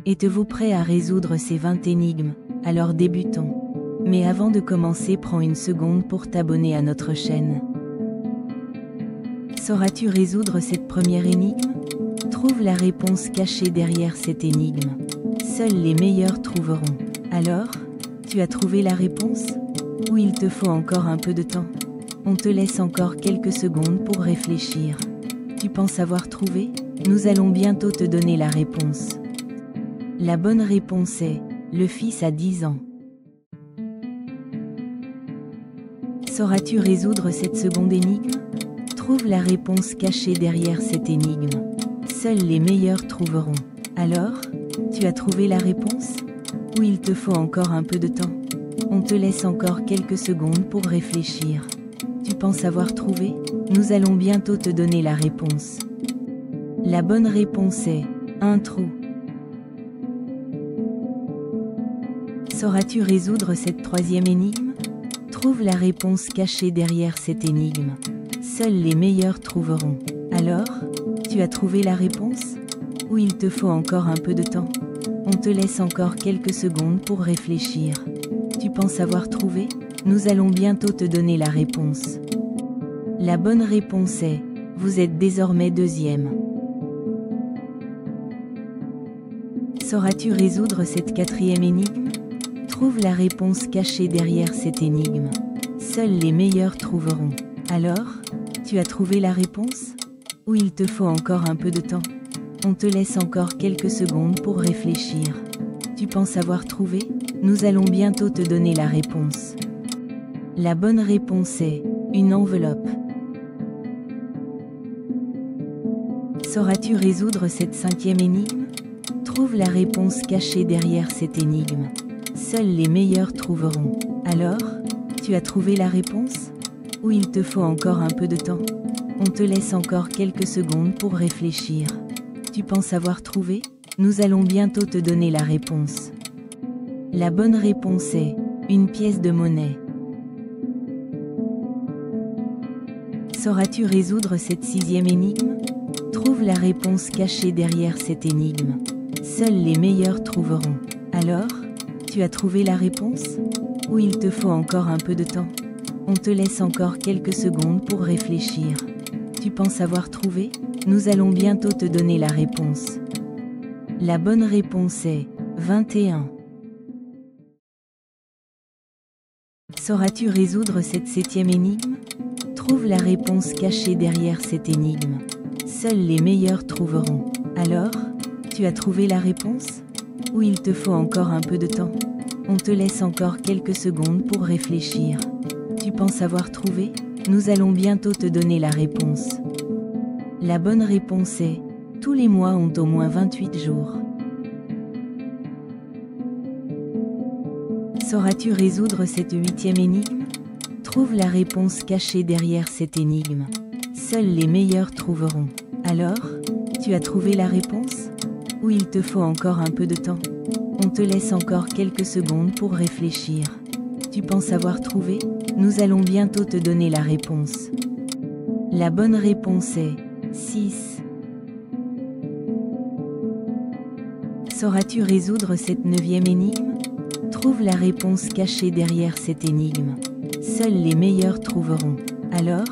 Êtes-vous prêt à résoudre ces 20 énigmes? Alors débutons. Mais avant de commencer, prends une seconde pour t'abonner à notre chaîne. Sauras-tu résoudre cette première énigme? Trouve la réponse cachée derrière cette énigme. Seuls les meilleurs trouveront. Alors, tu as trouvé la réponse? Ou il te faut encore un peu de temps? On te laisse encore quelques secondes pour réfléchir. Tu penses avoir trouvé? Nous allons bientôt te donner la réponse. La bonne réponse est, le fils a 10 ans. Sauras-tu résoudre cette seconde énigme? Trouve la réponse cachée derrière cette énigme. Seuls les meilleurs trouveront. Alors, tu as trouvé la réponse? Ou il te faut encore un peu de temps? On te laisse encore quelques secondes pour réfléchir. Tu penses avoir trouvé? Nous allons bientôt te donner la réponse. La bonne réponse est, un trou. Sauras-tu résoudre cette troisième énigme? Trouve la réponse cachée derrière cette énigme. Seuls les meilleurs trouveront. Alors, tu as trouvé la réponse? Ou il te faut encore un peu de temps? On te laisse encore quelques secondes pour réfléchir. Tu penses avoir trouvé? Nous allons bientôt te donner la réponse. La bonne réponse est, vous êtes désormais deuxième. Sauras-tu résoudre cette quatrième énigme? Trouve la réponse cachée derrière cette énigme. Seuls les meilleurs trouveront. Alors, tu as trouvé la réponse? Ou il te faut encore un peu de temps? On te laisse encore quelques secondes pour réfléchir. Tu penses avoir trouvé? Nous allons bientôt te donner la réponse. La bonne réponse est, une enveloppe. Sauras-tu résoudre cette cinquième énigme? Trouve la réponse cachée derrière cette énigme. Seuls les meilleurs trouveront. Alors, tu as trouvé la réponse? Ou il te faut encore un peu de temps? On te laisse encore quelques secondes pour réfléchir. Tu penses avoir trouvé? Nous allons bientôt te donner la réponse. La bonne réponse est, une pièce de monnaie. Sauras-tu résoudre cette sixième énigme? Trouve la réponse cachée derrière cette énigme. Seuls les meilleurs trouveront. Alors, tu as trouvé la réponse? Ou il te faut encore un peu de temps? On te laisse encore quelques secondes pour réfléchir. Tu penses avoir trouvé? Nous allons bientôt te donner la réponse. La bonne réponse est, 21. Sauras-tu résoudre cette septième énigme? Trouve la réponse cachée derrière cette énigme. Seuls les meilleurs trouveront. Alors, tu as trouvé la réponse? Ou il te faut encore un peu de temps? On te laisse encore quelques secondes pour réfléchir. Tu penses avoir trouvé? Nous allons bientôt te donner la réponse. La bonne réponse est, tous les mois ont au moins 28 jours. Sauras-tu résoudre cette huitième énigme? Trouve la réponse cachée derrière cette énigme. Seuls les meilleurs trouveront. Alors, tu as trouvé la réponse? Ou il te faut encore un peu de temps? On te laisse encore quelques secondes pour réfléchir. Tu penses avoir trouvé? Nous allons bientôt te donner la réponse. La bonne réponse est, 6. Sauras-tu résoudre cette neuvième énigme? Trouve la réponse cachée derrière cette énigme. Seuls les meilleurs trouveront. Alors,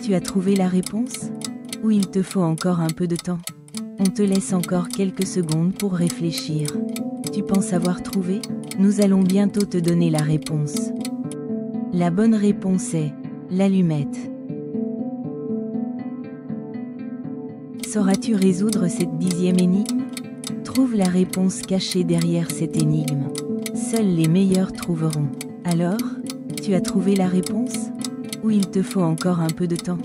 tu as trouvé la réponse? Ou il te faut encore un peu de temps? On te laisse encore quelques secondes pour réfléchir. Tu penses avoir trouvé? Nous allons bientôt te donner la réponse. La bonne réponse est, l'allumette. Sauras-tu résoudre cette dixième énigme? Trouve la réponse cachée derrière cette énigme. Seuls les meilleurs trouveront. Alors, tu as trouvé la réponse? Ou il te faut encore un peu de temps?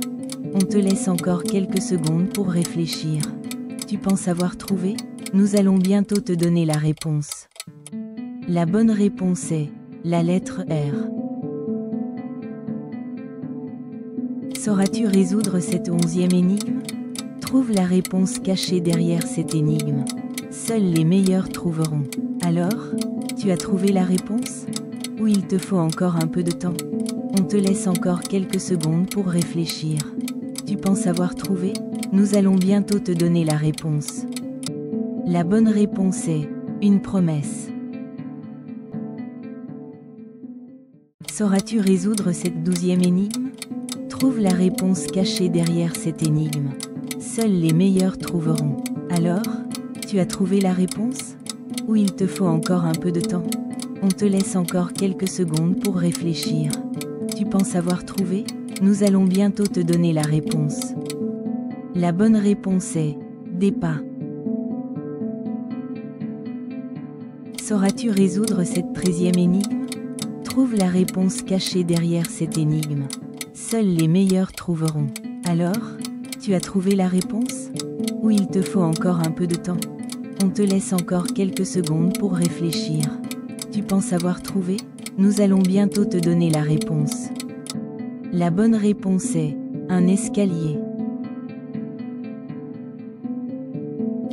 On te laisse encore quelques secondes pour réfléchir. Tu penses avoir trouvé? Nous allons bientôt te donner la réponse. La bonne réponse est, la lettre R. Sauras-tu résoudre cette onzième énigme? Trouve la réponse cachée derrière cette énigme. Seuls les meilleurs trouveront. Alors, tu as trouvé la réponse? Ou il te faut encore un peu de temps? On te laisse encore quelques secondes pour réfléchir. Tu penses avoir trouvé? Nous allons bientôt te donner la réponse. La bonne réponse est Une promesse. Sauras-tu résoudre cette 12e énigme? Trouve la réponse cachée derrière cette énigme. Seuls les meilleurs trouveront. Alors, tu as trouvé la réponse? Ou il te faut encore un peu de temps? On te laisse encore quelques secondes pour réfléchir. Tu penses avoir trouvé? Nous allons bientôt te donner la réponse. La bonne réponse est des pas. Sauras-tu résoudre cette 13e énigme? Trouve la réponse cachée derrière cette énigme. Seuls les meilleurs trouveront. Alors, tu as trouvé la réponse? Ou il te faut encore un peu de temps? On te laisse encore quelques secondes pour réfléchir. Tu penses avoir trouvé? Nous allons bientôt te donner la réponse. La bonne réponse est un escalier.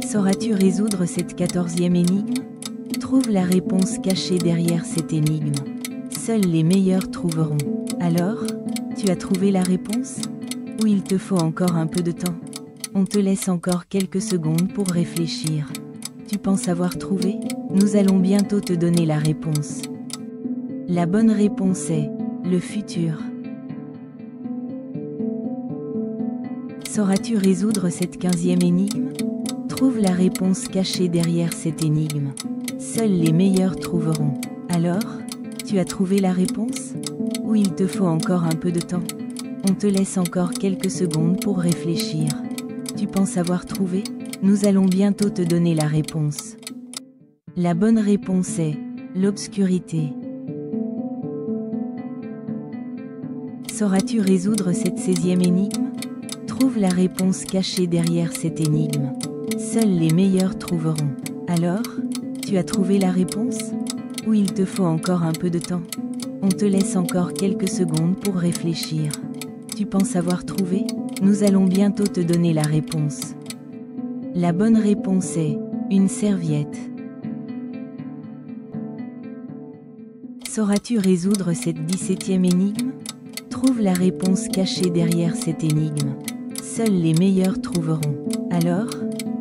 Sauras-tu résoudre cette 14e énigme? Trouve la réponse cachée derrière cette énigme. Seuls les meilleurs trouveront. Alors, tu as trouvé la réponse? Ou il te faut encore un peu de temps? On te laisse encore quelques secondes pour réfléchir. Tu penses avoir trouvé? Nous allons bientôt te donner la réponse. La bonne réponse est le futur. Sauras-tu résoudre cette 15e énigme? Trouve la réponse cachée derrière cette énigme. Seuls les meilleurs trouveront. Alors, tu as trouvé la réponse? Ou il te faut encore un peu de temps? On te laisse encore quelques secondes pour réfléchir. Tu penses avoir trouvé? Nous allons bientôt te donner la réponse. La bonne réponse est l'obscurité. Sauras-tu résoudre cette 16e énigme? Trouve la réponse cachée derrière cette énigme. Seuls les meilleurs trouveront. Alors, tu as trouvé la réponse? Ou il te faut encore un peu de temps? On te laisse encore quelques secondes pour réfléchir. Tu penses avoir trouvé? Nous allons bientôt te donner la réponse. La bonne réponse est une serviette. Sauras-tu résoudre cette 17e énigme? Trouve la réponse cachée derrière cette énigme. Seuls les meilleurs trouveront. Alors,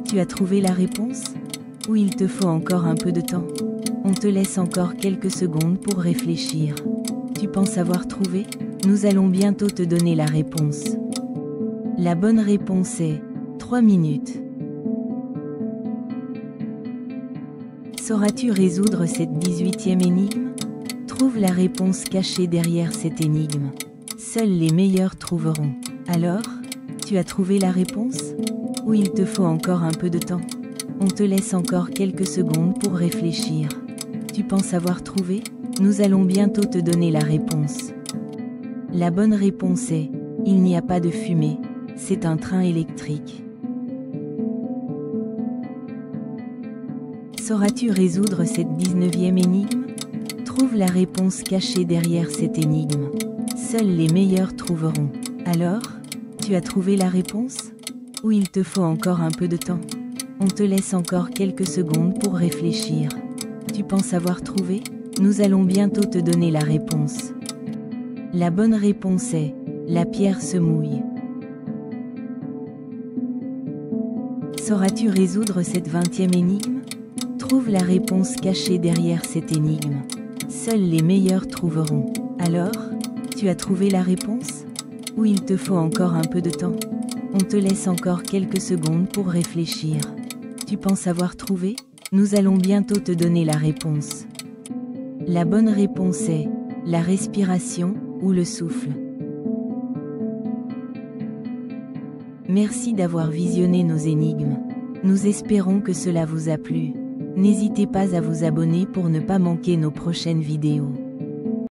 tu as trouvé la réponse? Ou il te faut encore un peu de temps? On te laisse encore quelques secondes pour réfléchir. Tu penses avoir trouvé? Nous allons bientôt te donner la réponse. La bonne réponse est 3 minutes. Sauras-tu résoudre cette 18e énigme? Trouve la réponse cachée derrière cette énigme. Seuls les meilleurs trouveront. Alors, tu as trouvé la réponse? Ou il te faut encore un peu de temps? On te laisse encore quelques secondes pour réfléchir. Tu penses avoir trouvé? Nous allons bientôt te donner la réponse. La bonne réponse est il n'y a pas de fumée, c'est un train électrique. Sauras-tu résoudre cette 19e énigme? Trouve la réponse cachée derrière cette énigme. Seuls les meilleurs trouveront. Alors, tu as trouvé la réponse? Ou il te faut encore un peu de temps? On te laisse encore quelques secondes pour réfléchir. Tu penses avoir trouvé? Nous allons bientôt te donner la réponse. La bonne réponse est la pierre se mouille. Sauras-tu résoudre cette 20e énigme? Trouve la réponse cachée derrière cette énigme. Seuls les meilleurs trouveront. Alors, tu as trouvé la réponse? Ou il te faut encore un peu de temps? On te laisse encore quelques secondes pour réfléchir. Tu penses avoir trouvé? Nous allons bientôt te donner la réponse. La bonne réponse est la respiration ou le souffle. Merci d'avoir visionné nos énigmes. Nous espérons que cela vous a plu. N'hésitez pas à vous abonner pour ne pas manquer nos prochaines vidéos.